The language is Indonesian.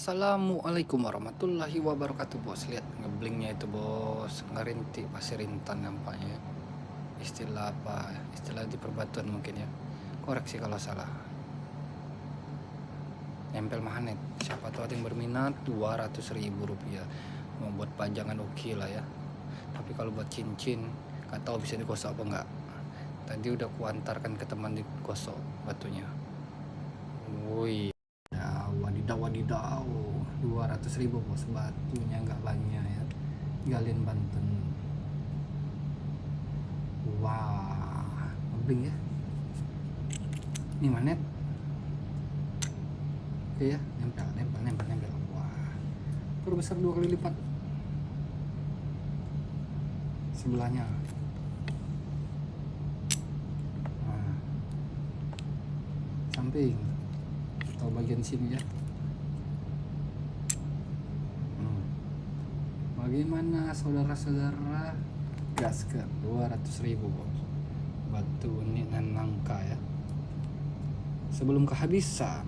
Assalamualaikum warahmatullahi wabarakatuh bos. Lihat ngeblingnya itu bos, ngerintik pasir rintan nampaknya. Istilah apa? Istilah di perbatuan mungkin ya. Koreksi kalau salah. Nempel magnet. Siapa tahu ada yang berminat, 200.000 rupiah. Mau buat pajangan oke lah ya. Tapi kalau buat cincin, gak tahu bisa digosok apa enggak. Tadi udah kuantarkan ke teman digosok batunya. Woi. Wadidaw wadidaw, 200.000 bos, batunya nggak banyak ya, Galian Banten. Wah, ngebling ya, ini magnet. Oke ya, nempel. Wah, terbesar 2 kali lipat sebelahnya. Nah, samping atau bagian sini ya. Bagaimana saudara-saudara, gas ke 200.000 bos, batu ini dan langka ya, sebelum kehabisan.